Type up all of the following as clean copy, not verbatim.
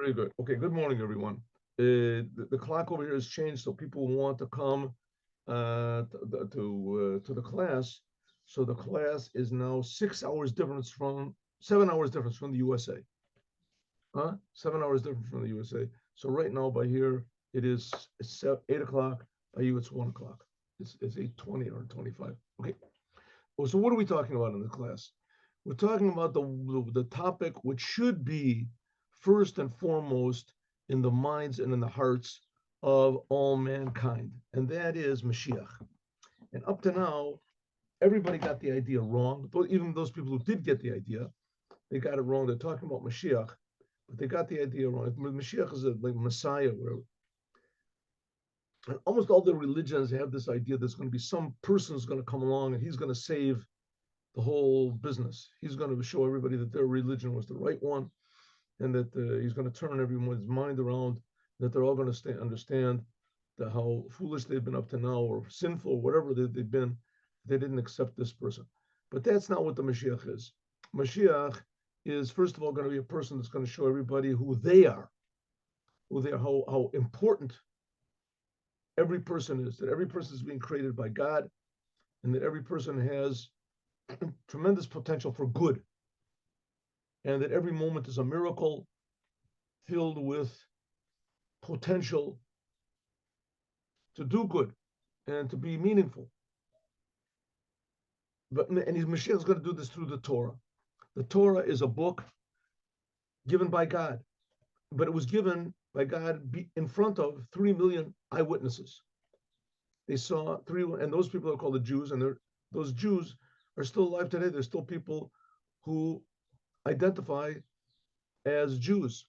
Very good. Okay, good morning, everyone. The clock over here has changed, so people want to come to the class. So the class is now 6 hours difference from 7 hours difference from the USA. Huh? 7 hours different from the USA. So right now by here it's 8 o'clock. By you it's 1 o'clock. It's 8:20 or 25. Okay. Well, so what are we talking about in the class? We're talking about the topic which should be first and foremost in the minds and in the hearts of all mankind, and that is Mashiach. And up to now, everybody got the idea wrong. Even those people who did get the idea, they got it wrong. They're talking about Mashiach, but they got the idea wrong. Mashiach is like Messiah, whatever. And almost all the religions have this idea there's going to be some person who's going to come along and he's going to save the whole business. He's going to show everybody that their religion was the right one, and that he's going to turn everyone's mind around, that they're all going to understand how foolish they've been up to now, or sinful, whatever they've been. They didn't accept this person. But that's not what the Mashiach is. Mashiach is, first of all, going to be a person that's going to show everybody who they are, how important every person is, that every person is being created by God, and that every person has tremendous potential for good, and that every moment is a miracle filled with potential to do good and to be meaningful. And his Mashiach is going to do this through the Torah. The Torah is a book given by God, but it was given by God in front of 3 million eyewitnesses. They saw and those people are called the Jews, and those Jews are still alive today. There's still people who identify as Jews.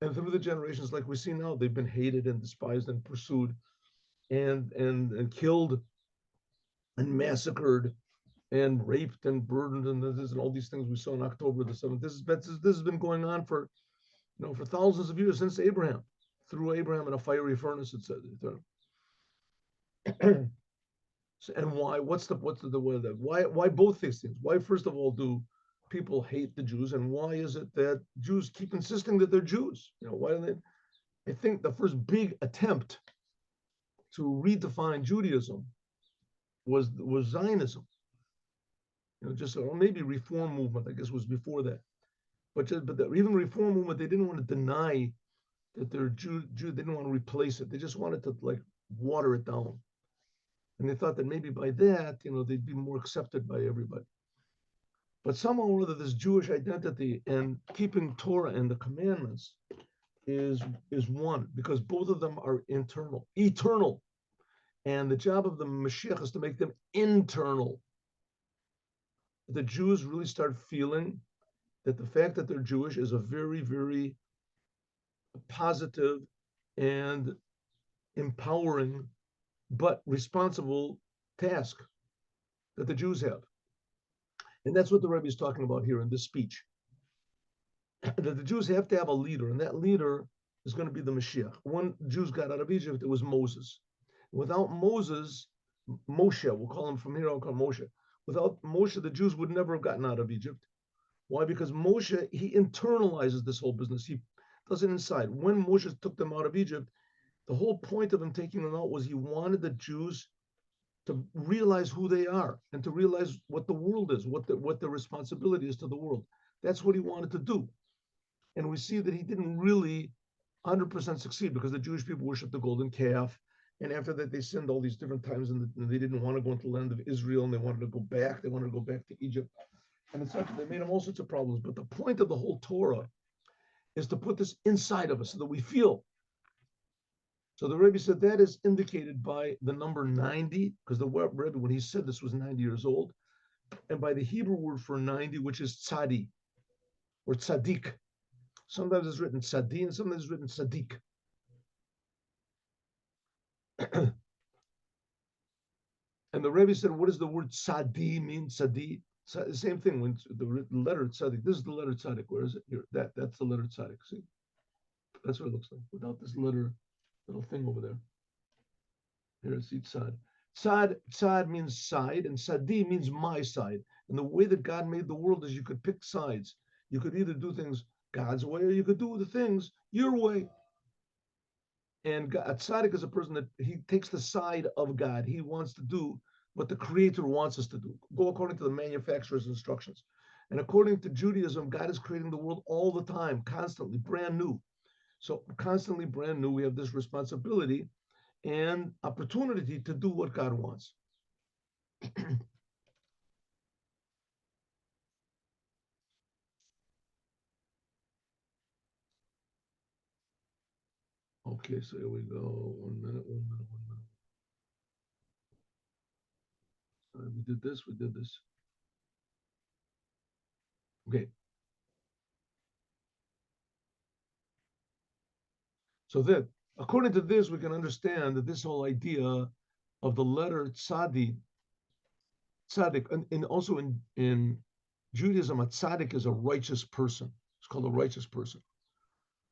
And through the generations, like we see now, they've been hated and despised and pursued and killed and massacred and raped and burdened and all these things we saw on October the 7th. This has been going on for thousands of years, since Abraham, through Abraham in a fiery furnace, it says. And why? Why both these things? Why, first of all, do people hate the Jews, and why is it that Jews keep insisting that they're Jews? Why do they? I think the first big attempt to redefine Judaism was Zionism. Or maybe Reform movement, I guess, was before that. But even the Reform movement, they didn't want to deny that they're Jew. They didn't want to replace it. They just wanted to water it down. And they thought that maybe by that, they'd be more accepted by everybody. But somehow or other, this Jewish identity and keeping Torah and the commandments is one, because both of them are eternal. And the job of the Mashiach is to make them internal. The Jews really start feeling that the fact that they're Jewish is a very, very positive and empowering but responsible task that the Jews have. And that's what the Rebbe is talking about here in this speech. That the Jews have to have a leader, and that leader is going to be the Mashiach. When Jews got out of Egypt, it was Moses. Without Moses, Moshe, we'll call him from here on, call Moshe. Without Moshe, the Jews would never have gotten out of Egypt. Why? Because Moshe, he internalizes this whole business. He does it inside. When Moshe took them out of Egypt, the whole point of him taking them out was he wanted the Jews to realize who they are and to realize what the world is, what the responsibility is to the world. That's what he wanted to do. And we see that he didn't really 100% succeed, because the Jewish people worshiped the golden calf. And after that, they sinned all these different times, and they didn't want to go into the land of Israel, and they wanted to go back. They wanted to go back to Egypt. And they made them all sorts of problems. But the point of the whole Torah is to put this inside of us so that we feel. So the Rebbe said that is indicated by the number 90, because the Rebbe, when he said this, was 90 years old, and by the Hebrew word for 90, which is tzadi, or tzaddik. Sometimes it's written tzadi, and sometimes it's written tzaddik. And the Rebbe said, what does the word tzadi mean? Tzadi? Same thing, when the letter tzaddik, this is the letter tzaddik. Where is it? Here, that's the letter tzaddik. See? That's what it looks like, without this little thing over there. Here, see tzad. Tzad means side, and tzadi means my side. And the way that God made the world is you could pick sides. You could either do things God's way, or you could do the things your way. And a tzaddik is a person that he takes the side of God. He wants to do what the Creator wants us to do, go according to the manufacturer's instructions. And according to Judaism, God is creating the world all the time, constantly, brand new. So, constantly brand new, we have this responsibility and opportunity to do what God wants. Okay, so here we go. 1 minute, 1 minute, 1 minute. We did this, we did this. Okay. So that, according to this, we can understand that this whole idea of the letter tzaddik, and also in Judaism, a tzaddik is a righteous person. It's called a righteous person.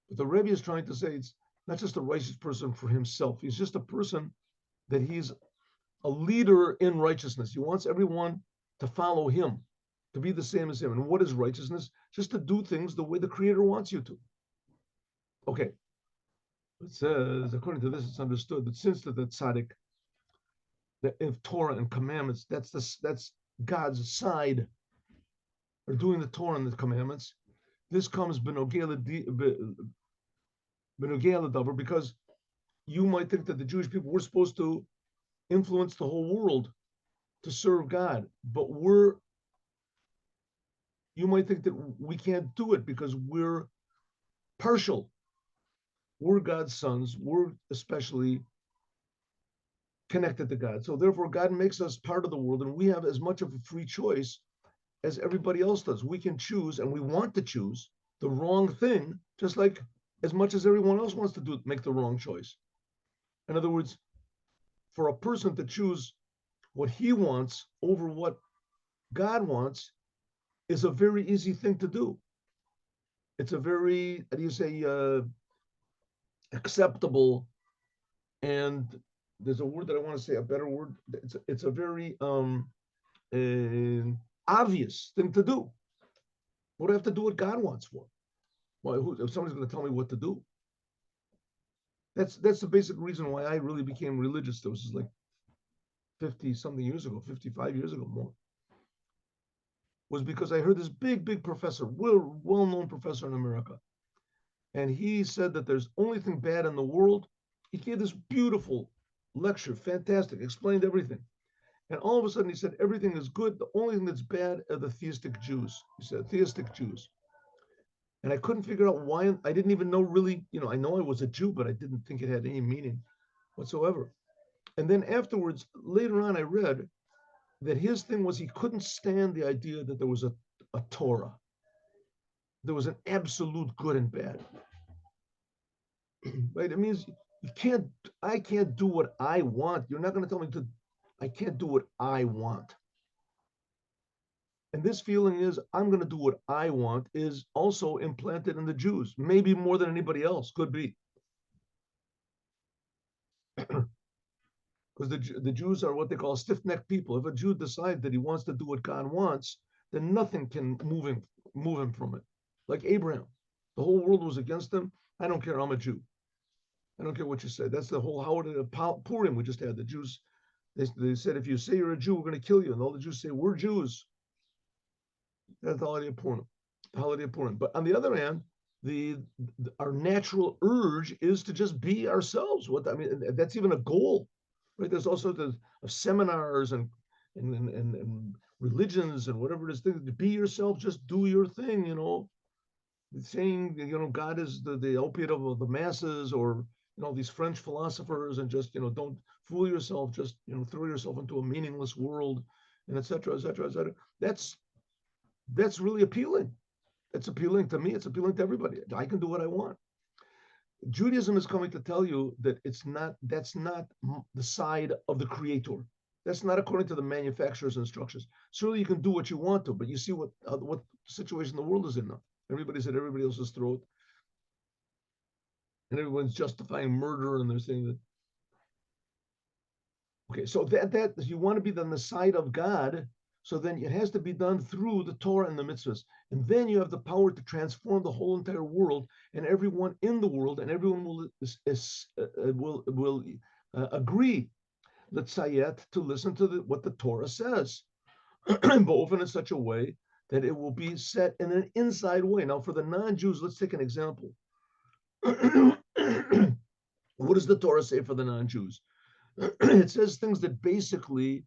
But the Rebbe is trying to say it's not just a righteous person for himself. He's just a person that he's a leader in righteousness. He wants everyone to follow him, to be the same as him. And what is righteousness? Just to do things the way the Creator wants you to. Okay. It says, according to this, it's understood that since the tzaddik, that if Torah and commandments, that's God's side, or doing the Torah and the commandments. This comes because you might think that the Jewish people were supposed to influence the whole world to serve God, but you might think that we can't do it because we're partial. We're God's sons. We're especially connected to God. So therefore, God makes us part of the world, and we have as much of a free choice as everybody else does. We can choose, and we want to choose the wrong thing, just like as much as everyone else wants to make the wrong choice. In other words, for a person to choose what he wants over what God wants is a very easy thing to do. It's a very, how do you say, acceptable, and there's a word that I want to say, a better word. It's a very obvious thing to do. What do I have to do what God wants for? Well, if somebody's going to tell me what to do, that's the basic reason why I really became religious. This was like 50 something years ago, 55 years ago more. Was because I heard this big professor, well-known professor in America, and he said that there's only thing bad in the world. He gave this beautiful lecture, fantastic, explained everything. And all of a sudden he said, everything is good. The only thing that's bad are the theistic Jews. He said, theistic Jews. And I couldn't figure out why. I didn't even know really, I know I was a Jew, but I didn't think it had any meaning whatsoever. And then afterwards, later on, I read that his thing was he couldn't stand the idea that there was a Torah. There was an absolute good and bad. Right? It means I can't do what I want. You're not going to tell me I can't do what I want. And this feeling is, I'm going to do what I want, is also implanted in the Jews, maybe more than anybody else, could be. Because the Jews are what they call stiff-necked people. If a Jew decides that he wants to do what God wants, then nothing can move him from it. Like Abraham, the whole world was against him. I don't care. I'm a Jew. I don't care what you say. That's the whole holiday of Purim we just had. The Jews, they said, if you say you're a Jew, we're going to kill you. And all the Jews say, we're Jews. That's the holiday of Purim. But on the other hand, our natural urge is to just be ourselves. That's even a goal, right? There's also the seminars and religions and whatever it is. To be yourself, just do your thing. Saying God is the opiate of the masses, or these French philosophers, and just don't fool yourself. Just throw yourself into a meaningless world, and etc. etc. etc. That's really appealing. It's appealing to me. It's appealing to everybody. I can do what I want. Judaism is coming to tell you that that's not the side of the Creator. That's not according to the manufacturer's instructions. Certainly you can do what you want to, but you see what situation the world is in now. Everybody's at everybody else's throat. And everyone's justifying murder, and they're saying that. Okay, so that you want to be on the side of God, So then it has to be done through the Torah and the mitzvahs. And then you have the power to transform the whole entire world and everyone in the world, and everyone will agree, let's say, to listen to what the Torah says, but often in such a way that it will be set in an inside way. Now, for the non-Jews, let's take an example. What does the Torah say for the non-Jews? It says things that basically,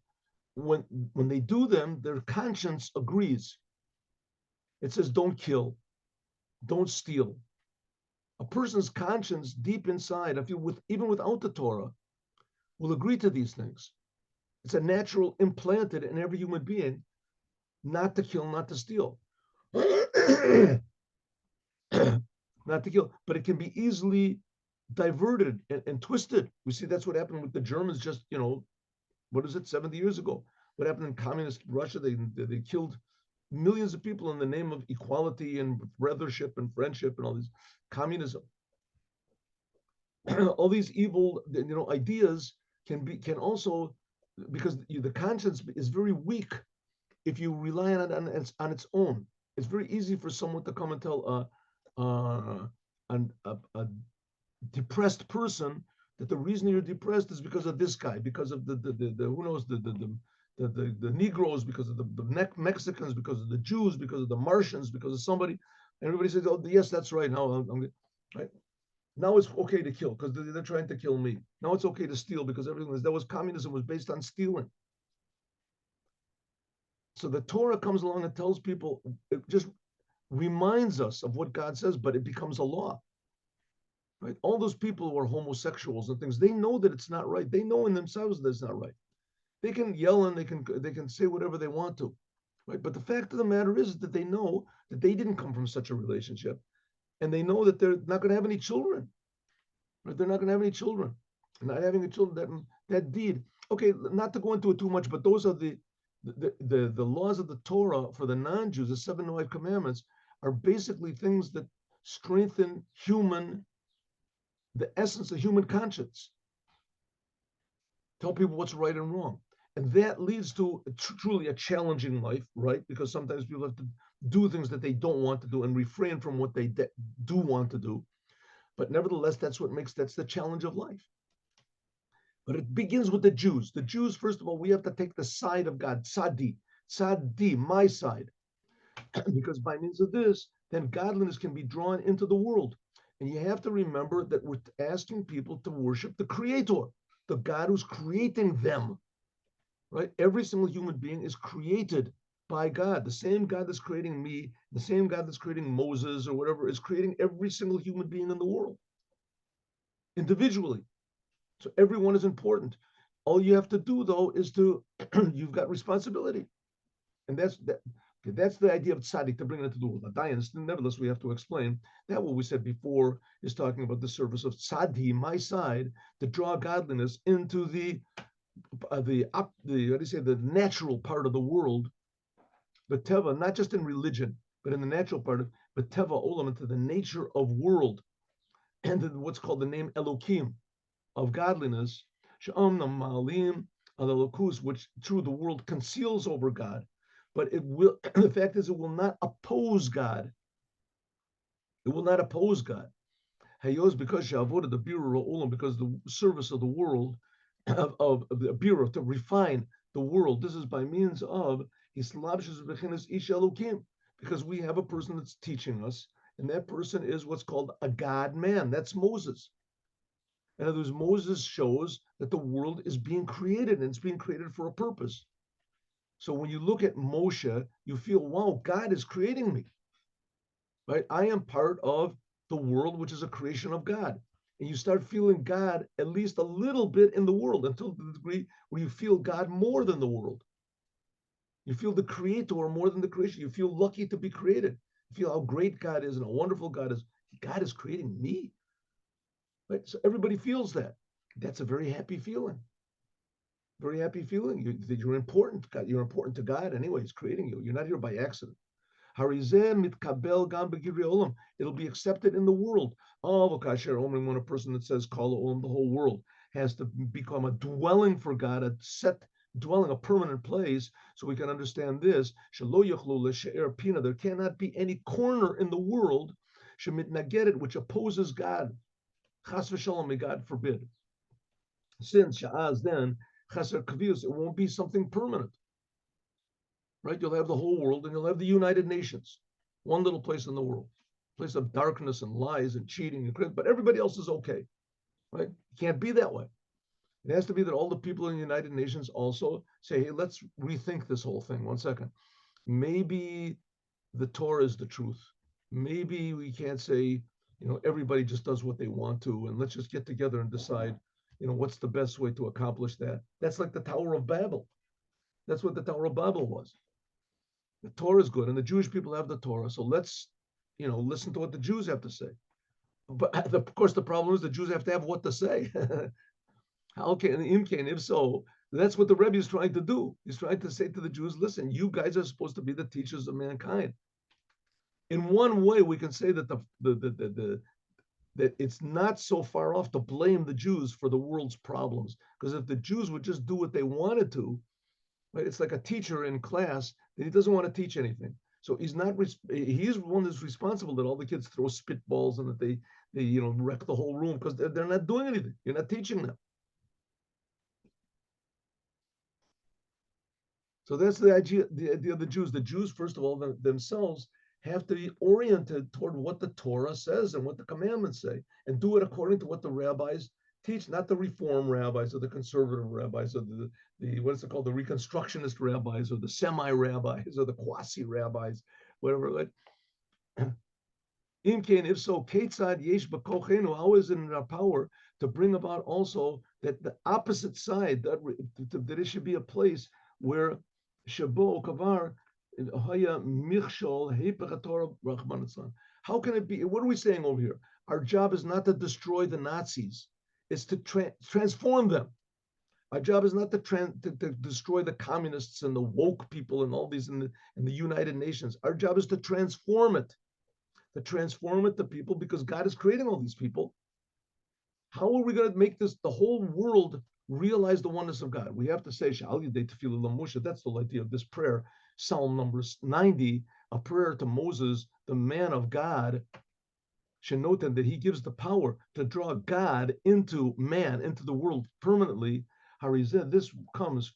when they do them, their conscience agrees. It says, don't kill, don't steal. A person's conscience deep inside, even without the Torah, will agree to these things. It's a natural implanted in every human being, not to kill, not to steal. Not to kill, but it can be easily diverted and twisted. We see that's what happened with the Germans just, what is it, 70 years ago? What happened in communist Russia? They killed millions of people in the name of equality and brothership and friendship and all these communism. All these evil, ideas can also, because the conscience is very weak if you rely on its own. It's very easy for someone to come and tell a depressed person that the reason you're depressed is because of this guy, because of the who knows, the Negroes, because of the Mexicans, because of the Jews, because of the Martians, because of somebody. And everybody says, "Oh, yes, that's right." Now I'm right. Now it's okay to kill because they're trying to kill me. Now it's okay to steal because communism was based on stealing. So the Torah comes along and tells people, it just reminds us of what God says, but it becomes a law. Right? All those people who are homosexuals and things, they know that it's not right. They know in themselves that it's not right. They can yell and they can say whatever they want to, right? But the fact of the matter is that they know that they didn't come from such a relationship, and they know that they're not going to have any children. Right? They're not going to have any children. Not having a children, that deed. Okay, not to go into it too much, but those are the laws of the Torah for the non-Jews. The 7 Noahide commandments are basically things that strengthen the essence of human conscience. Tell people what's right and wrong. And that leads to truly a challenging life, right? Because sometimes people have to do things that they don't want to do and refrain from what they do want to do. But nevertheless, that's the challenge of life. But it begins with the Jews. The Jews, first of all, we have to take the side of God, tzadi, my side. Because by means of this, then godliness can be drawn into the world. And you have to remember that we're asking people to worship the Creator, the God who's creating them, right? Every single human being is created by God. The same God that's creating me, the same God that's creating Moses or whatever, is creating every single human being in the world individually. So everyone is important. All you have to do, though, is you've got responsibility. And that's the idea of tzaddik, to bring it into the world. Nevertheless, we have to explain that what we said before is talking about the service of tzadi, my side, to draw godliness into the natural part of the world, the teva, not just in religion, but in the natural part of the teva olam, into the nature of world, and what's called the name Elokim, of godliness, which through the world conceals over God, but it will. The fact is, it will not oppose God. It will not oppose God. Hayos, because the bira because the service of the world of the bira, to refine the world. This is by means of because we have a person that's teaching us, and that person is what's called a God man. That's Moses. In other words, Moses shows that the world is being created, and it's being created for a purpose. So when you look at Moshe, you feel, wow, God is creating me, right? I am part of the world, which is a creation of God. And you start feeling God at least a little bit in the world, until the degree where you feel God more than the world. You feel the creator more than the creation. You feel lucky to be created. You feel how great God is and how wonderful God is. God is creating me. Right? So everybody feels that. That's a very happy feeling. Very happy feeling. You're important. You're important to God anyway. He's creating you. You're not here by accident. It'll be accepted in the world. Only when a person that says kol olam, the whole world, has to become a dwelling for God, a set dwelling, a permanent place, so we can understand this. There cannot be any corner in the world which opposes God. Chas v'shalom, may God forbid. Since Sha'az then, chaser kaviyus, it won't be something permanent. Right? You'll have the whole world and you'll have the United Nations, one little place in the world, place of darkness and lies and cheating, but everybody else is okay. Right? It can't be that way. It has to be that all the people in the United Nations also say, hey, let's rethink this whole thing. One second. Maybe the Torah is the truth. Maybe we can't say, everybody just does what they want to, and let's just get together and decide, what's the best way to accomplish that. That's like the Tower of Babel. That's what the Tower of Babel was. The Torah is good, and the Jewish people have the Torah. So let's, listen to what the Jews have to say. But of course, the problem is the Jews have to have what to say. How can if so? That's what the Rebbe is trying to do. He's trying to say to the Jews, listen, you guys are supposed to be the teachers of mankind. In one way, we can say that that it's not so far off to blame the Jews for the world's problems. Because if the Jews would just do what they wanted to, right, it's like a teacher in class that he doesn't want to teach anything. So he's one that's responsible that all the kids throw spitballs and that they wreck the whole room because they're not doing anything. You're not teaching them. So that's the idea of the Jews. The Jews, first of all, themselves have to be oriented toward what the Torah says and what the commandments say, and do it according to what the rabbis teach, not the reform rabbis or the conservative rabbis or the what's it called, the reconstructionist rabbis or the semi-rabbis or the quasi-rabbis, whatever. Like, if so, Ketzad yesh b'kochenu, how is it in our power to bring about also that the opposite side, that it should be a place where Shabo Kavar Haya Michshol Hepechator Rahman. How can it be? What are we saying over here? Our job is not to destroy the Nazis, it's to transform them. Our job is not to destroy the communists and the woke people and all these in the United Nations. Our job is to transform it. To people, because God is creating all these people. How are we going to make the whole world realize the oneness of God? We have to say, that's the idea of this prayer, Psalm number 90, a prayer to Moses, the man of God, Shenoten, that he gives the power to draw God into man, into the world permanently. Harizeh, this comes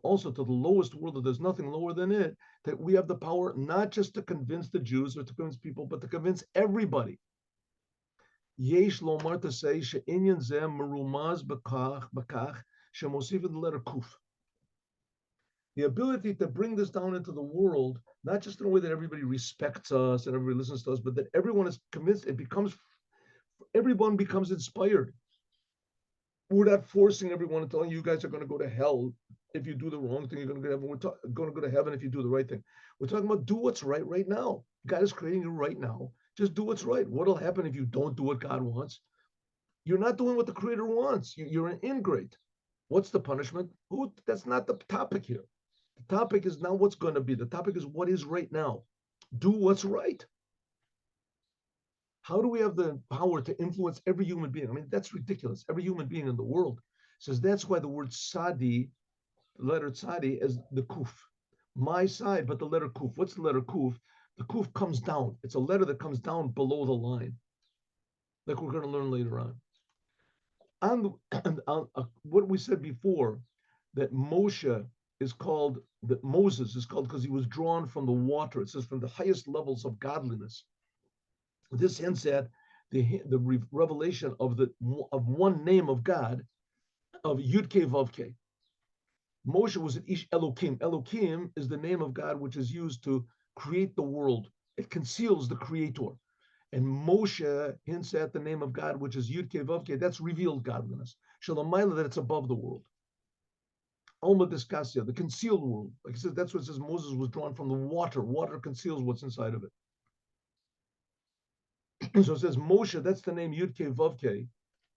also to the lowest world, that there's nothing lower than it, that we have the power not just to convince the Jews or to convince people, but to convince everybody. Yesh lomar, to say, she'inyan zeh merumaz bakach shemosif, the letter kuf. The ability to bring this down into the world, not just in a way that everybody respects us and everybody listens to us, but that everyone is convinced, everyone becomes inspired. We're not forcing everyone and telling you guys are going to go to hell if you do the wrong thing. You're going to go to heaven. We're going to go to heaven if you do the right thing. We're talking about do what's right now. God is creating you right now. Just do what's right. What'll happen if you don't do what God wants? You're not doing what the Creator wants. You're an ingrate. What's the punishment? That's not the topic here. The topic is not what's going to be. The topic is what is right now. Do what's right. How do we have the power to influence every human being? I mean, that's ridiculous. Every human being in the world says that's why the word sadi, the letter tzadi, is the kuf. My side, but the letter kuf. What's the letter kuf? The kuf comes down. It's a letter that comes down below the line, like we're going to learn later on. What we said before, that Moshe is called, that Moses is called because he was drawn from the water. It says from the highest levels of godliness. This hints at the revelation of one name of God, of Yud Kei Vav Kei. Moshe was an Ish Elokim. Elokim is the name of God which is used to create the world. It conceals the creator. And Moshe hints at the name of God, which is Yud Kei Vav Kei. That's revealed godliness. Shalamayla, that it's above the world. Alma Diskasia, the concealed world. Like I said, that's what it says. Moses was drawn from the water. Water conceals what's inside of it. So it says Moshe, that's the name Yud Kei Vav Kei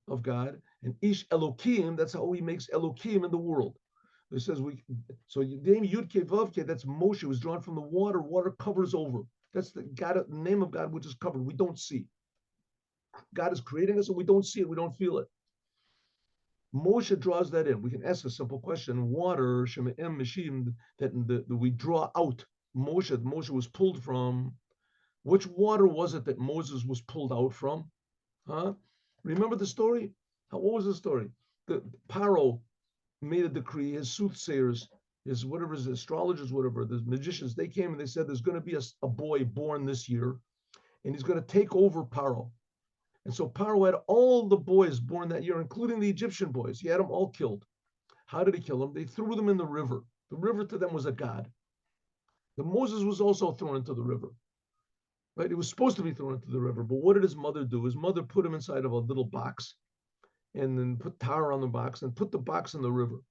of God, and Ish Elokim, that's how he makes Elokim in the world. It says so the name Yud Kei Vav Kei, that's Moshe, was drawn from the water. Water covers over. That's the name of God, which is covered. We don't see. God is creating us, and we don't see it. We don't feel it. Moshe draws that in. We can ask a simple question: water, shema'em mishim, that we draw out. Moshe was pulled from. Which water was it that Moses was pulled out from? Huh? Remember the story? What was the story? The Paro made a decree. His soothsayers, his whatever, his astrologers, whatever, the magicians, they came and they said there's going to be a boy born this year, and he's going to take over Paro. And so Paro had all the boys born that year, including the Egyptian boys. He had them all killed. How did he kill them? They threw them in the river. The river to them was a god. The Moses was also thrown into the river. Right? He was supposed to be thrown into the river, but what did his mother do? His mother put him inside of a little box and then put tar on the box and put the box in the river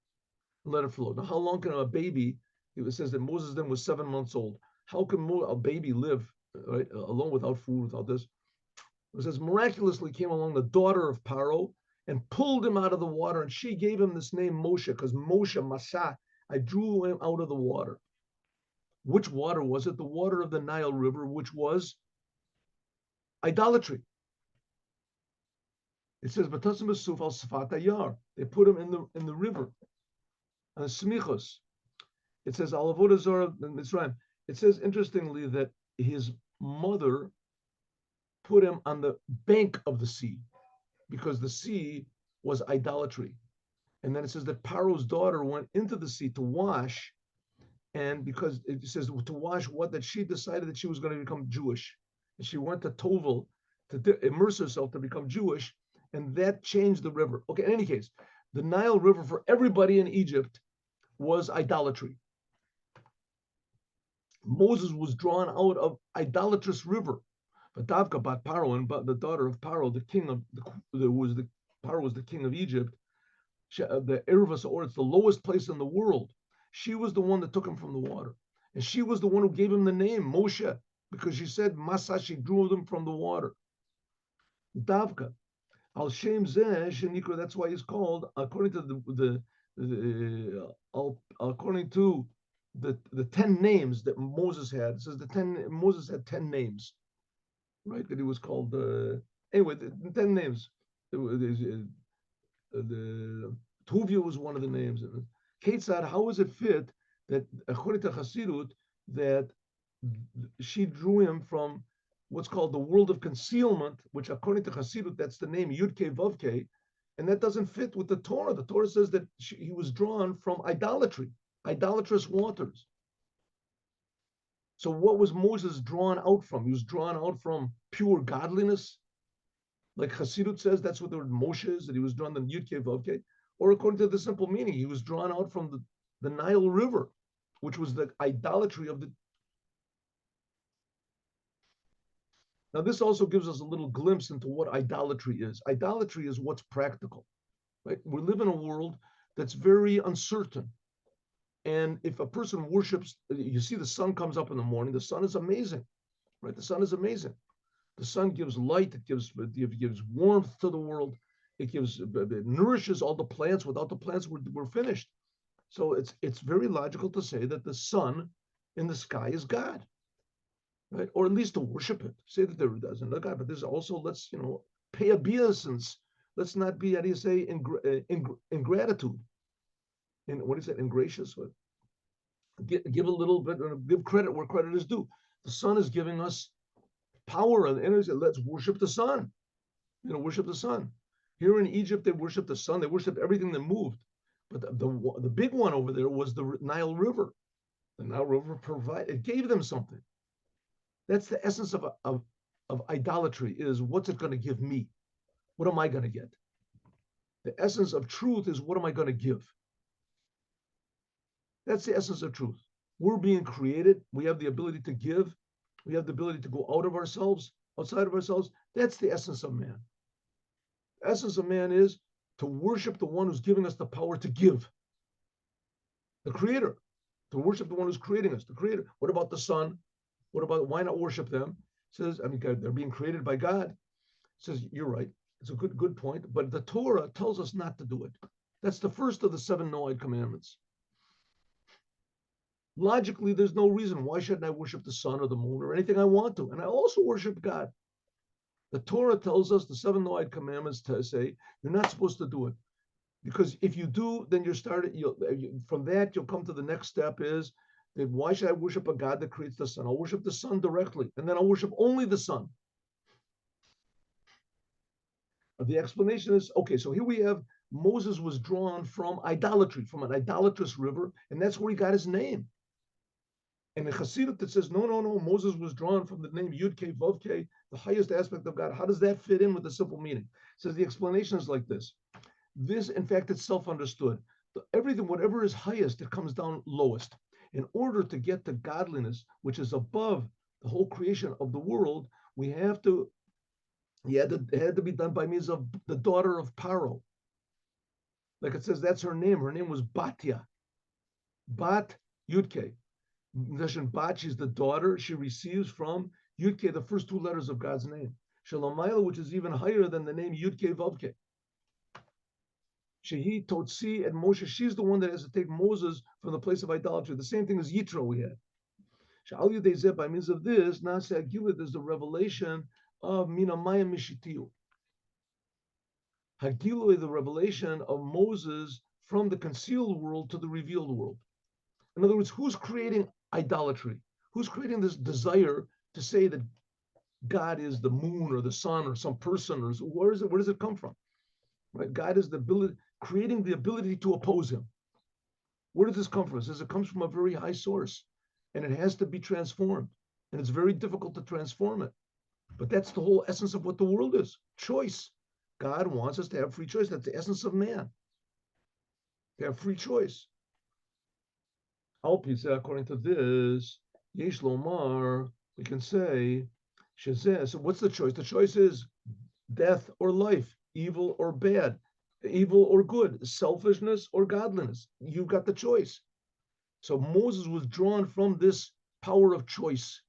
and let it float. Now, how long can a baby, it says that Moses then was 7 months old. How can a baby live, right, alone without food, without this? It says miraculously came along the daughter of Paro and pulled him out of the water, and she gave him this name Moshe, because Moshe, Masha, I drew him out of the water. Which water was it? The water of the Nile River, which was idolatry. It says, they put him in the river. And Smichos. It says, it says, interestingly, that his mother put him on the bank of the sea because the sea was idolatry. And then it says that Paro's daughter went into the sea to wash, and because it says to wash what, that she decided that she was going to become Jewish. And she went to Tovel to immerse herself to become Jewish, and that changed the river. Okay, in any case, the Nile River for everybody in Egypt was idolatry. Moses was drawn out of idolatrous river. But Davka bat Paro, and the daughter of Paro, the king of Paro was the king of Egypt. The Ervas, or it's the lowest place in the world. She was the one that took him from the water, and she was the one who gave him the name Moshe, because she said Masa, she drew them from the water. Davka al Shem Zeh Shenikra. That's why he's called, according to according to the 10 names that Moses had. It says Moses had 10 names, right? That he was called. Anyway, the 10 names. The Tuvia was one of the names. Ketzad, how is it fit that according to Hasidut that she drew him from what's called the world of concealment, which according to Hasidut, that's the name Yud-Kei Vav-Kei, and that doesn't fit with the Torah. The Torah says that he was drawn from idolatry, idolatrous waters. So what was Moses drawn out from? He was drawn out from pure godliness. Like Hasidut says, that's what the word Moshe is, that he was drawn from Yud-Kei Vav-Kei. Or according to the simple meaning, he was drawn out from the Nile River, which was the idolatry of the. Now, this also gives us a little glimpse into what idolatry is. Idolatry is what's practical, right? We live in a world that's very uncertain. And if a person worships, you see the sun comes up in the morning, the sun is amazing, right? The sun is amazing. The sun gives light, it gives warmth to the world. It nourishes all the plants. Without the plants, we're finished. So it's very logical to say that the sun in the sky is God, right? Or at least to worship it. Say that there doesn't no God, but there's also, let's pay obeisance. Let's not be, how do you say, ingratitude. And what is that? Ingracious. Give a little bit, give credit where credit is due. The sun is giving us power and energy. Let's worship the sun. Worship the sun. Here in Egypt, they worshiped the sun. They worshiped everything that moved. But the big one over there was the Nile River. The Nile River it gave them something. That's the essence of idolatry, is what's it going to give me? What am I going to get? The essence of truth is, what am I going to give? That's the essence of truth. We're being created. We have the ability to give. We have the ability to go out of ourselves, outside of ourselves. That's the essence of man. The essence of man is to worship the one who's giving us the power to give. The creator. To worship the one who's creating us, the creator. What about the sun? Why not worship them? It says, they're being created by God. It says, you're right. It's a good point. But the Torah tells us not to do it. That's the first of the 7 Noahide commandments. Logically, there's no reason. Why shouldn't I worship the sun or the moon or anything I want to? And I also worship God. The Torah tells us, the 7 Noahide commandments to say, you're not supposed to do it. Because if you do, then from that you'll come to the next step is that why should I worship a God that creates the sun? I'll worship the sun directly, and then I'll worship only the sun. The explanation is okay. So here we have Moses was drawn from idolatry, from an idolatrous river, and that's where he got his name. And the Chassidut that says, no, Moses was drawn from the name Yud K Vav K, the highest aspect of God. How does that fit in with the simple meaning? It says the explanation is like this. This, in fact, it's self-understood. Everything, whatever is highest, it comes down lowest. In order to get to godliness, which is above the whole creation of the world, it had to be done by means of the daughter of Paro. Like it says, that's her name. Her name was Batya. Bat Yudke. Bat, she's the daughter. She receives from Yudke the first two letters of God's name. Shalomayla, which is even higher than the name Yudke Vavke. Shehi Totsi and Moshe, she's the one that has to take Moses from the place of idolatry. The same thing as Yitro we had. Sha'al Yudezeh, by means of this, Nase Agilit is the revelation of Minamayim Mishitiu. Hagilui, the revelation of Moses from the concealed world to the revealed world. In other words, who's creating idolatry? Who's creating this desire to say that God is the moon or the sun or some person, or where does it come from? Right? God is creating the ability to oppose him. Where does this come from? It says it comes from a very high source, and it has to be transformed. And it's very difficult to transform it. But that's the whole essence of what the world is, choice. God wants us to have free choice. That's the essence of man. To have free choice. According to this, Yesh Lomar, we can say, Shazeh. So what's the choice? The choice is death or life, evil or bad, evil or good, selfishness or godliness. You've got the choice. So Moses was drawn from this power of choice.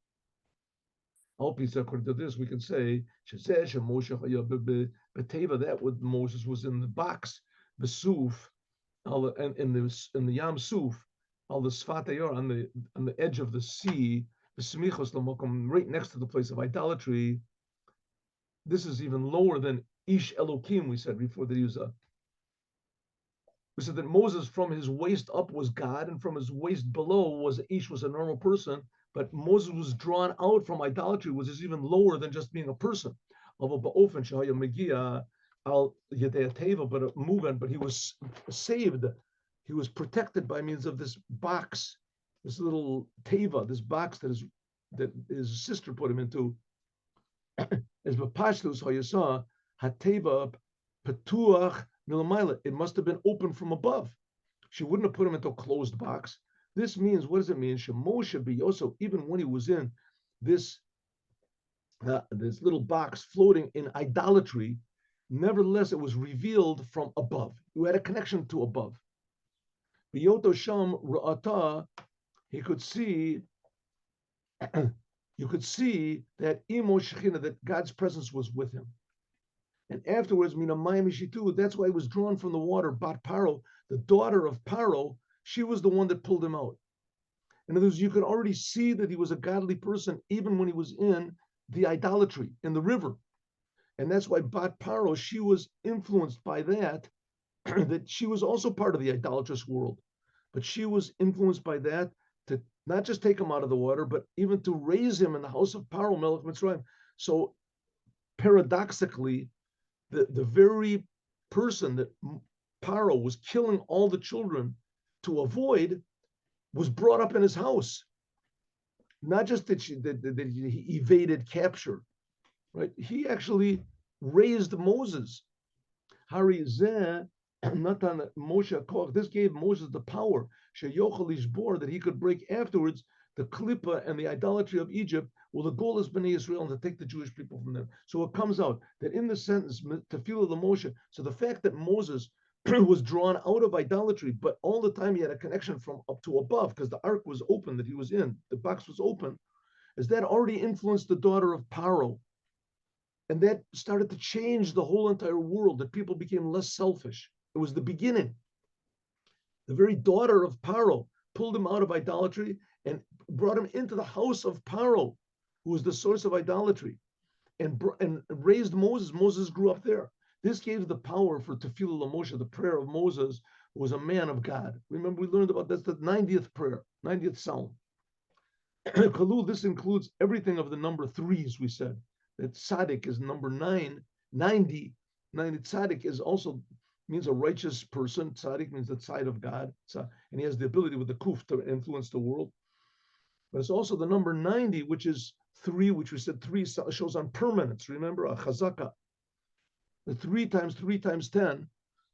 According to this, we can say, that what Moses was in the box, the Suf, in the Yam Suf, al the Sfatayar, on the edge of the sea, the Smichos Lamokum, right next to the place of idolatry. This is even lower than Ish Elokim, we said before the Yuza. We said that Moses, from his waist up was God, and from his waist below was Ish, was a normal person. But Moses was drawn out from idolatry, which is even lower than just being a person. But he was saved. He was protected by means of this box, this little teva, this box that his sister put him into. As b'pashtus hayasa hateva petuach milamayla. It must have been open from above. She wouldn't have put him into a closed box. This means, what does it mean? Shemoshe biyoso, even when he was in this little box floating in idolatry, nevertheless it was revealed from above. You had a connection to above. Biyoto sham ra'ata, he could see. You could see that Imo Shechina, that God's presence was with him. And afterwards, Minamayim Mishitu, that's why he was drawn from the water. Bat Paro, the daughter of Paro, she was the one that pulled him out. In other words, you could already see that he was a godly person even when he was in the idolatry, in the river. And that's why Bat Paro, she was influenced by that, that she was also part of the idolatrous world. But she was influenced by that to not just take him out of the water, but even to raise him in the house of Paro Melech Mitzrayim. So paradoxically, the very person that Paro was killing all the children to avoid was brought up in his house. Not just that he evaded capture, right? He actually raised Moses. Hari Zeh, Natan Moshe Koch. This gave Moses the power, that he could break afterwards the klippa and the idolatry of Egypt. Well, the goal is Bnei Israel and to take the Jewish people from them. So it comes out that in the sentence, Tefillah the Moshe, so the fact that Moses was drawn out of idolatry, but all the time he had a connection from up to above, because the ark was open that he was in, the box was open, as that already influenced the daughter of Paro. And that started to change the whole entire world, that people became less selfish. It was the beginning. The very daughter of Paro pulled him out of idolatry and brought him into the house of Paro, who was the source of idolatry, and raised Moses. Moses grew up there. This gave the power for Tefillah Moshe, the prayer of Moses, who was a man of God. Remember, we learned about this, the 90th prayer, 90th Psalm. Kalul, this includes everything of the number threes, we said. That tzaddik is number 9, 90. 90 tzaddik is also means a righteous person. Tzaddik means the side of God. And he has the ability with the kuf to influence the world. But it's also the number 90, which is 3, which we said 3 shows on permanence. Remember, a chazaka. The 3 times 10,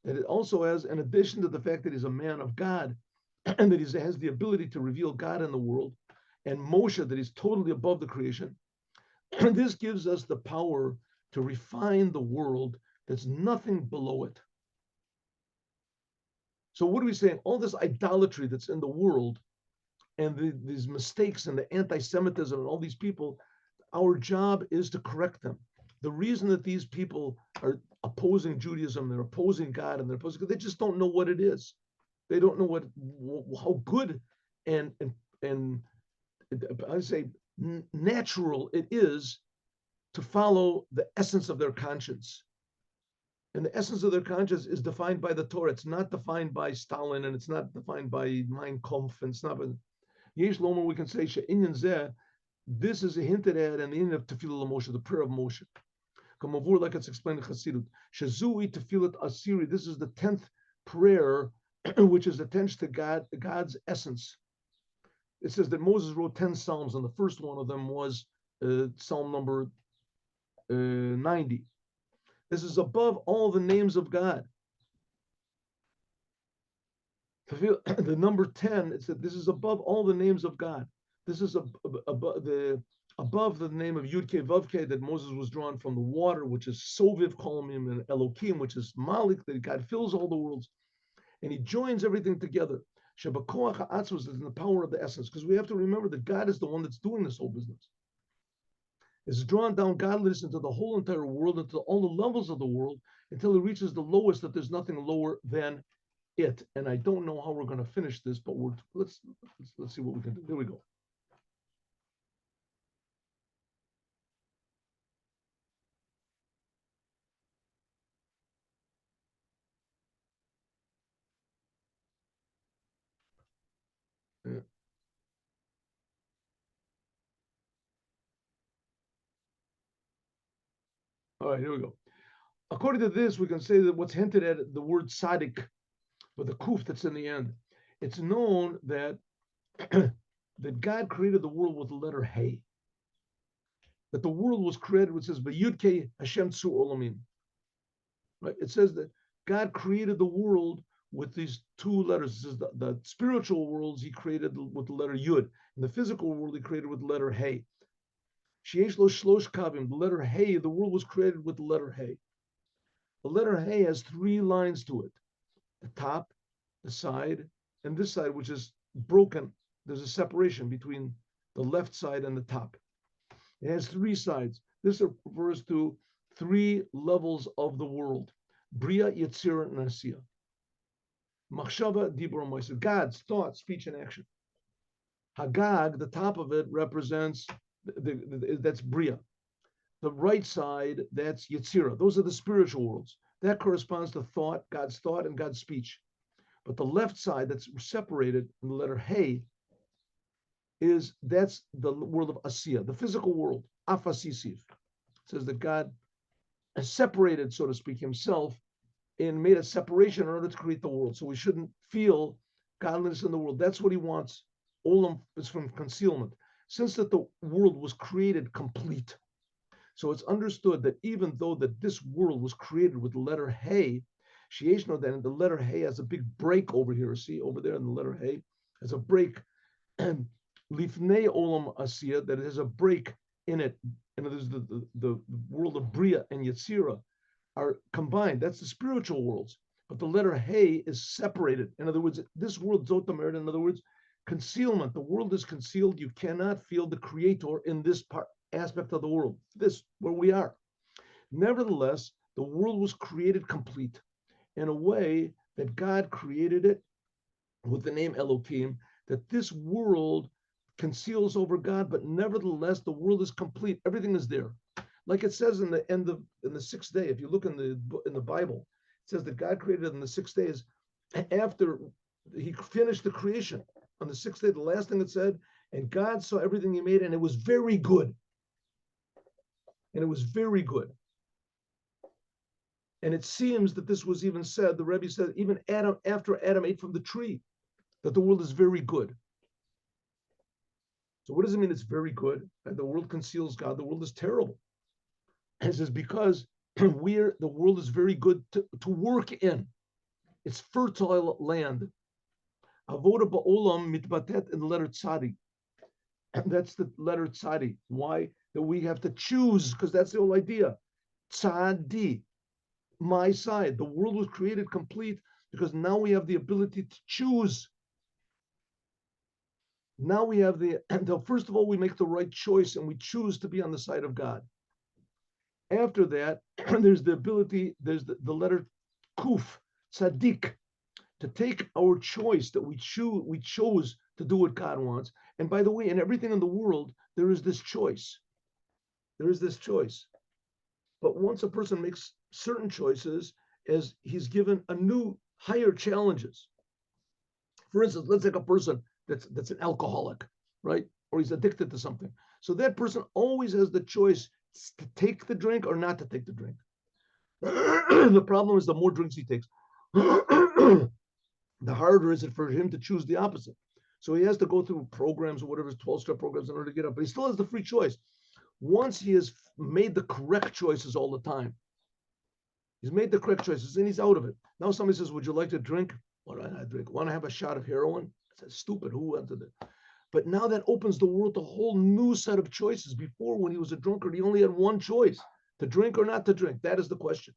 that it also has, in addition to the fact that he's a man of God, and that he has the ability to reveal God in the world, and Moshe, that he's totally above the creation. And this gives us the power to refine the world that's nothing below it. So what are we saying? All this idolatry that's in the world, and these mistakes and the anti-Semitism and all these people, our job is to correct them. The reason that these people are opposing Judaism, they're opposing God, and they're opposing, because they just don't know what it is. They don't know how good and I say natural it is to follow the essence of their conscience. And the essence of their conscience is defined by the Torah. It's not defined by Stalin, and it's not defined by Mein Kampf, and it's not by Yesh Lomer. We can say She'inyan Zeh. This is hinted at in the end of Tefillah Moshe, the prayer of Moshe. Kamavur, like it's explained in Chassidut. Shazui Tefillat Asiri. This is the 10th prayer, which is attached to God's essence. It says that Moses wrote 10 psalms, and the first one of them was Psalm number 90. This is above all the names of God. The number 10, it said this is above all the names of God. This is above the name of Yud-Ke Vav-Ke, that Moses was drawn from the water, which is Soviv Kolmim, and Elokim, which is Malik, that God fills all the worlds, and he joins everything together. Shebakoach ha'atzvus is in the power of the essence, because we have to remember that God is the one that's doing this whole business. It's drawn down godliness into the whole entire world, into all the levels of the world, until it reaches the lowest, that there's nothing lower than it. And I don't know how we're going to finish this, but let's see what we can do. Here we go. Yeah. All right, here we go. According to this, we can say that what's hinted at the word tzaddik, with the kuf that's in the end, it's known that that God created the world with the letter Hey. That the world was created, which says V'yudke Hashem tzu olamim. Right? It says that God created the world with these 2 letters. It says the spiritual worlds he created with the letter Yud, and the physical world he created with the letter Hey. Sheyesh lo shlosh kavim, the letter Hey, the world was created with the letter Hey. The letter Hey has 3 lines to it: the top, the side, and this side, which is broken. There's a separation between the left side and the top. It has 3 sides. This refers to 3 levels of the world: Bria, Yetzirah, and Asiya. Machshava, Dibur, Moiseh. God's thought, speech, and action. Hagag, the top of it, represents that's Bria. The right side, that's Yetzirah. Those are the spiritual worlds. That corresponds to thought, God's thought, and God's speech. But the left side, that's separated in the letter Hey, that's the world of Asiya, the physical world, Afasisiv. It says that God has separated, so to speak, himself and made a separation in order to create the world. So we shouldn't feel godliness in the world. That's what he wants. Olam is from concealment. Since that the world was created complete, so it's understood that even though that this world was created with the letter Hey, Sheeshno, then the letter Hey has a big break over here. See over there in the letter Hey has a break. And Lifnei Olam Asiya, that it has a break in it. And there's the world of Bria and Yetzirah are combined. That's the spiritual worlds. But the letter Hey is separated. In other words, this world, Zotamer, in other words, concealment. The world is concealed. You cannot feel the creator in this aspect of the world. This, where we are. Nevertheless, the world was created complete in a way that God created it with the name Elohim, that this world conceals over God, but nevertheless, the world is complete. Everything is there. Like it says in the sixth day. If you look in the Bible, it says that God created in the 6 days after he finished the creation. On the sixth day, the last thing it said, and God saw everything he made, and it was very good. And it was very good. And it seems that this was even said, the Rebbe said, even Adam, after Adam ate from the tree, that the world is very good. So what does it mean it's very good? And the world conceals God, the world is terrible. And it says because the world is very good to work in. It's fertile land. Avoda ba'olam mitbatet in the letter tzadi. And that's the letter tzadi. Why? That we have to choose, because that's the whole idea. Tzadi, my side. The world was created complete because now we have the ability to choose. Now we have first of all, we make the right choice and we choose to be on the side of God. After that, there's the ability, there's the letter kuf, tzaddik, to take our choice that we chose to do what God wants. And by the way, in everything in the world, there is this choice. There is this choice. But once a person makes certain choices, as he's given a new, higher challenges. For instance, let's take a person that's an alcoholic, right? Or he's addicted to something. So that person always has the choice to take the drink or not to take the drink. The problem is the more drinks he takes, the harder is it for him to choose the opposite. So he has to go through programs or whatever, 12-step programs in order to get up, but he still has the free choice. Once he has made the correct choices all the time, he's made the correct choices and he's out of it. Now somebody says, would you like to drink? What do I drink? Want to have a shot of heroin? That's stupid. Who wanted it? But now that opens the world to a whole new set of choices. Before, when he was a drunkard, he only had one choice: to drink or not to drink. That is the question,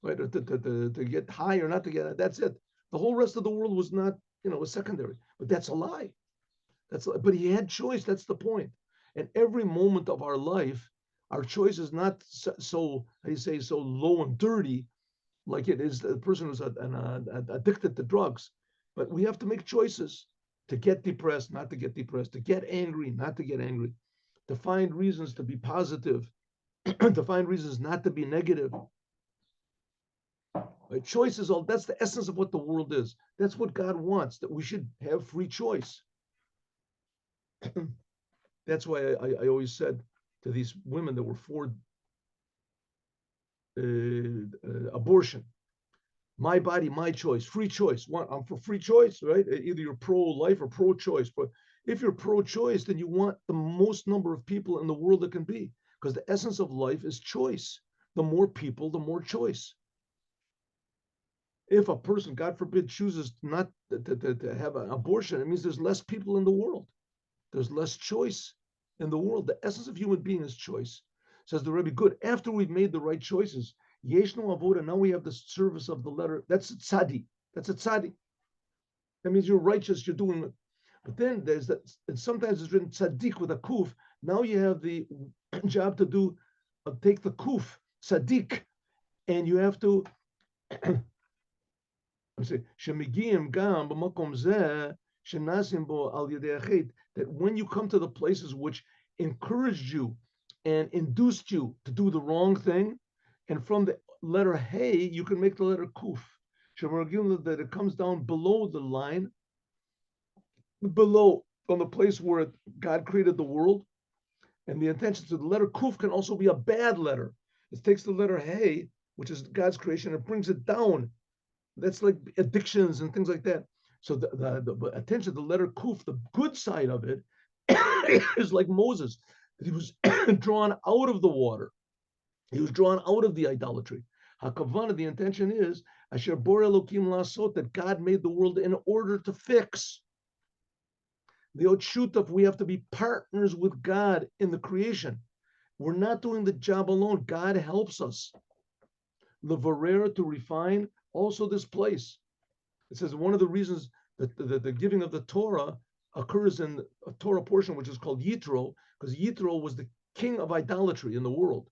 right? Or to get high or not to get high. That's it. The whole rest of the world was not, was secondary. But that's a lie. But he had choice. That's the point. And every moment of our life, our choice is not so how do you say, so low and dirty, like it is the person who's addicted to drugs. But we have to make choices to get depressed, not to get depressed, to get angry, not to get angry, to find reasons to be positive, to find reasons not to be negative. Right? Choice is all, that's the essence of what the world is. That's what God wants, that we should have free choice. That's why I always said to these women that were for abortion, my body, my choice, free choice. I'm for free choice, right? Either you're pro-life or pro-choice. But if you're pro-choice, then you want the most number of people in the world that can be, because the essence of life is choice. The more people, the more choice. If a person, God forbid, chooses not to have an abortion, it means there's less people in the world. There's less choice in the world. The essence of human being is choice. Says the Rebbe, good. After we've made the right choices, Yeshno Avoda, now we have the service of the letter. That's a tzadi. That's a tzadi. That means you're righteous, you're doing it. But then there's that, and sometimes it's written tzaddik with a kuf. Now you have the job to do, take the kuf, tzaddik, and you have to say, shemigiyim gam b'makom zeh shenasim bo al yedei achet, that when you come to the places which encouraged you and induced you to do the wrong thing, and from the letter hey, you can make the letter kuf. That it comes down below the line, below on the place where God created the world. And the intention to the letter kuf can also be a bad letter. It takes the letter hey, which is God's creation, and brings it down. That's like addictions and things like that. So the attention to the letter kuf, the good side of it, is like Moses, that he was drawn out of the water. He was drawn out of the idolatry. Hakavana, the intention is Asher Bor Elokim Lasot, that God made the world in order to fix. The Otshutaf, we have to be partners with God in the creation. We're not doing the job alone. God helps us. Levarer, to refine also this place. It says one of the reasons that the giving of the Torah occurs in a Torah portion, which is called Yitro, because Yitro was the king of idolatry in the world.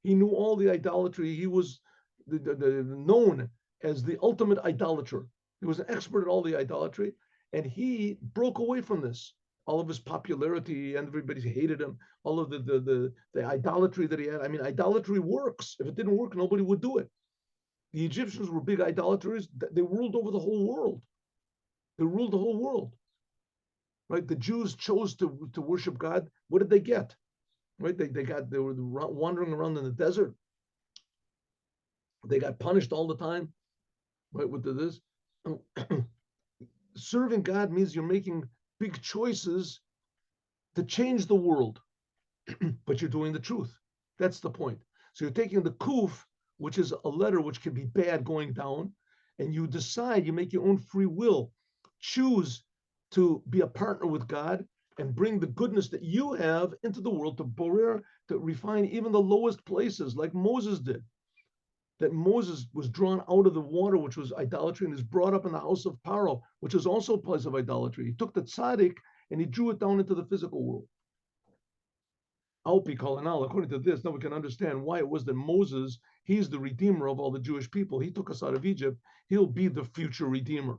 He knew all the idolatry. He was known as the ultimate idolater. He was an expert at all the idolatry, and he broke away from this. all of his popularity, and everybody hated him, all of the idolatry that he had. I mean, idolatry works. If it didn't work, nobody would do it. The Egyptians were big idolaters. They ruled over the whole world. They ruled the whole world. Right? The Jews chose to worship God. What did they get? Right? They were wandering around in the desert. They got punished all the time. Right? With this. Serving God means you're making big choices to change the world, but you're doing the truth. That's the point. So you're taking the kuf, which is a letter which can be bad going down, and you decide, you make your own free will, choose to be a partner with God and bring the goodness that you have into the world, to borer, to refine even the lowest places, like Moses did. That Moses was drawn out of the water, which was idolatry, and is brought up in the house of Paro, which is also a place of idolatry. He took the tzaddik and he drew it down into the physical world. Alpi Kolanal, according to this, now we can understand why it was that Moses, he's the redeemer of all the Jewish people. He took us out of Egypt. He'll be the future redeemer.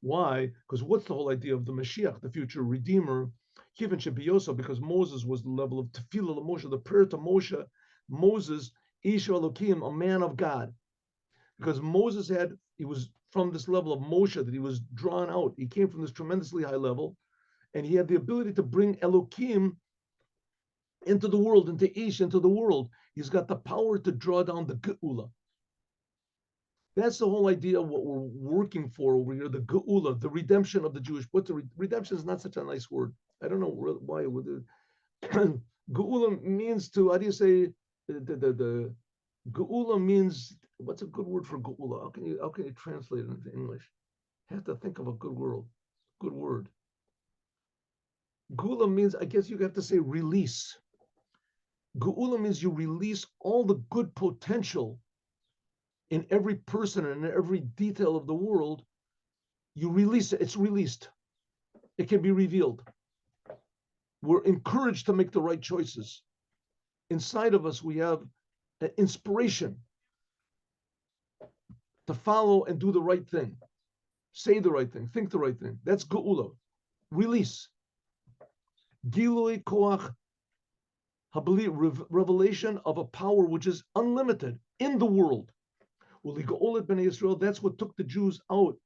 Why? Because what's the whole idea of the Moshiach, the future redeemer? Kivin Shebioso, because Moses was the level of Tefillah Moshe, the prayer to Moshe. Moses, Ish Elokim, a man of God. Because Moses he was from this level of Moshe that he was drawn out. He came from this tremendously high level, and he had the ability to bring Elokim into the world, into Ish, into the world. He's got the power to draw down the Geula. That's the whole idea of what we're working for over here, the Geula, the redemption of the Jewish. Redemption is not such a nice word. I don't know why it would. Geula means to, how do you say, the Geula means, what's a good word for Geula? How can you translate it into English? You have to think of a good word. Geula means, I guess you have to say release. Geula means you release all the good potential in every person and in every detail of the world. You release it. It's released. It can be revealed. We're encouraged to make the right choices. Inside of us, we have an inspiration to follow and do the right thing, say the right thing, think the right thing. That's Geula. Release. Gilui Koach, revelation of a power which is unlimited in the world. That's what took the Jews out,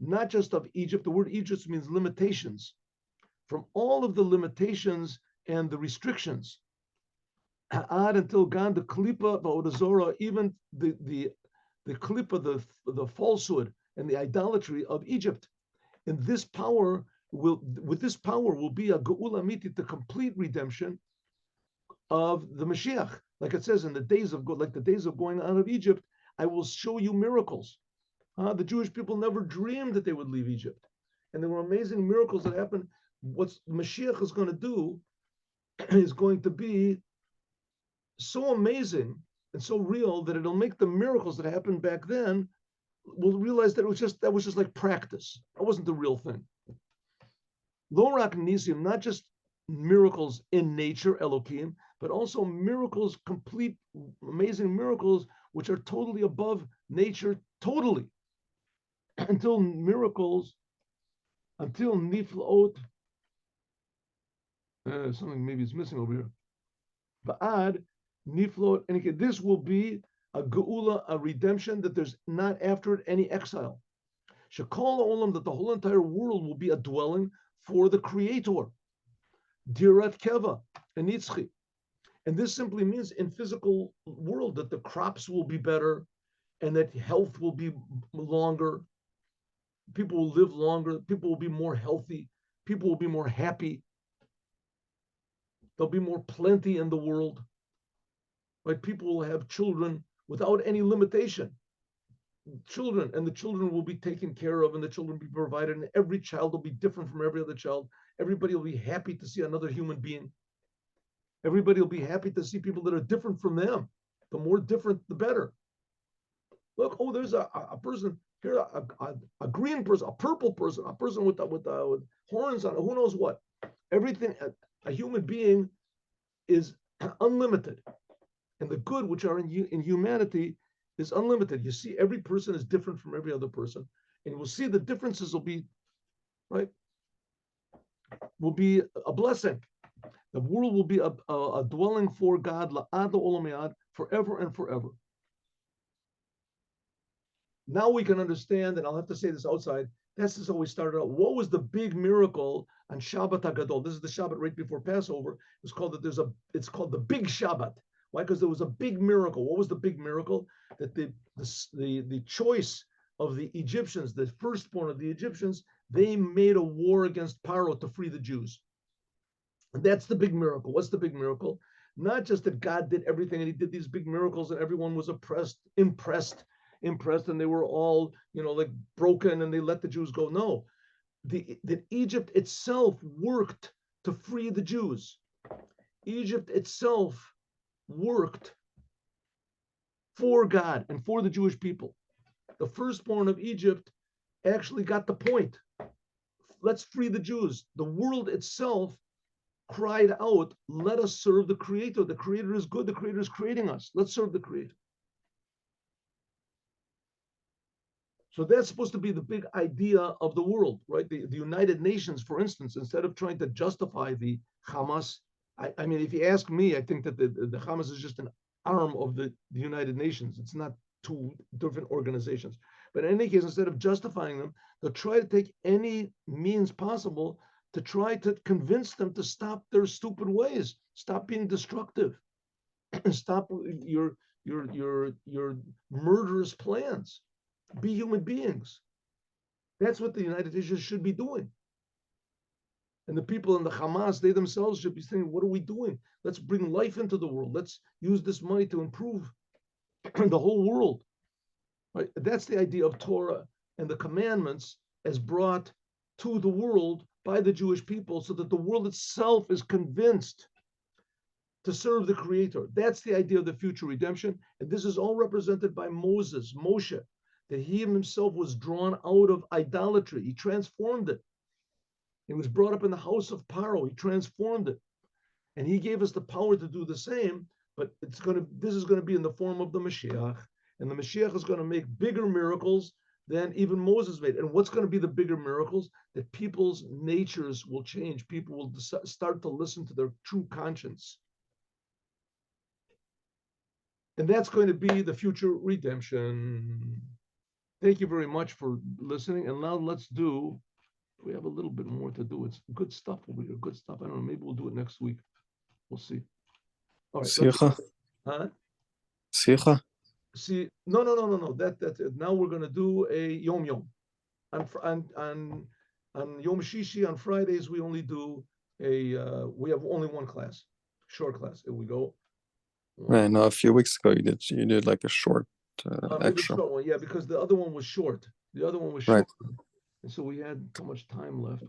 not just of Egypt. The word Egypt means limitations. From all of the limitations and the restrictions, until Gan, the Klipa, the even the Klipa, the falsehood and the idolatry of Egypt. And this power will be a Geula Amiti, the complete redemption of the Mashiach. Like it says in the days of going out of Egypt, I will show you miracles. The Jewish people never dreamed that they would leave Egypt. And there were amazing miracles that happened. What Mashiach is going to do is going to be so amazing and so real that it'll make the miracles that happened back then, we'll realize that that was just like practice. That wasn't the real thing. Lorak Nisim, not just miracles in nature, Elohim, but also miracles, complete, amazing miracles, which are totally above nature, totally. Until Niflaot, something maybe is missing over here. Ba'ad, Niflaot, and this will be a Geula, a redemption, that there's not after it any exile. Shekol Olam, that the whole entire world will be a dwelling for the Creator. Dirat Keva and Nitzchi. And this simply means in physical world that the crops will be better and that health will be longer. People will live longer. People will be more healthy. People will be more happy. There'll be more plenty in the world. Right? People will have children without any limitation. Children, and the children will be taken care of, and the children will be provided, and every child will be different from every other child. Everybody will be happy to see another human being. Everybody will be happy to see people that are different from them. The more different, the better. Look, there's a person here, a green person, a purple person, a person with horns on it, who knows what. Everything, a human being is unlimited. And the good which are in humanity is unlimited. You see, every person is different from every other person. And you will see the differences will be, right? will be a blessing. The world will be a dwelling for God, la'ad olam forever and forever. Now we can understand, and I'll have to say this outside. This is how we started out. What was the big miracle on Shabbat HaGadol? This is the Shabbat right before Passover. It's called that. It's called the Big Shabbat. Why? Because there was a big miracle. What was the big miracle? That the choice of the Egyptians, the firstborn of the Egyptians, they made a war against Paro to free the Jews. And that's the big miracle. What's the big miracle? Not just that God did everything and he did these big miracles and everyone was impressed, and they were all, like broken and they let the Jews go. No, that Egypt itself worked to free the Jews. Egypt itself worked for God and for the Jewish people. The firstborn of Egypt actually got the point. Let's free the Jews. The world itself cried out, let us serve the Creator. The Creator is good. The Creator is creating us. Let's serve the Creator. So that's supposed to be the big idea of the world, right? The United Nations, for instance, instead of trying to justify the Hamas, I mean, if you ask me, I think that the Hamas is just an arm of the United Nations. It's not two different organizations. But in any case, instead of justifying them, they'll try to take any means possible to try to convince them to stop their stupid ways, stop being destructive, stop your murderous plans. Be human beings. That's what the United Nations should be doing. And the people in the Hamas, they themselves should be saying, what are we doing? Let's bring life into the world. Let's use this money to improve the whole world. Right? That's the idea of Torah and the commandments as brought to the world by the Jewish people so that the world itself is convinced to serve the Creator. That's the idea of the future redemption. And this is all represented by Moshe, that he himself was drawn out of idolatry. He transformed it. He was brought up in the house of Paro. He transformed it. And he gave us the power to do the same, but this is going to be in the form of the Moshiach. And the Moshiach is going to make bigger miracles than even Moses made. And what's going to be the bigger miracles? That people's natures will change. People will start to listen to their true conscience. And that's going to be the future redemption. Thank you very much for listening. And now let's do, we have a little bit more to do. It's good stuff over here. Good stuff. I don't know. Maybe we'll do it next week. We'll see. All right. Sicha. Huh? Sicha. See, no. That's it. Now we're going to do a Yom Yom. On Yom Shishi, on Fridays, we only do we have only one class, short class. Here we go. Right. No, a few weeks ago you did like a short extra. Short one, yeah, because the other one was short. The other one was short. Right. And so we had so much time left.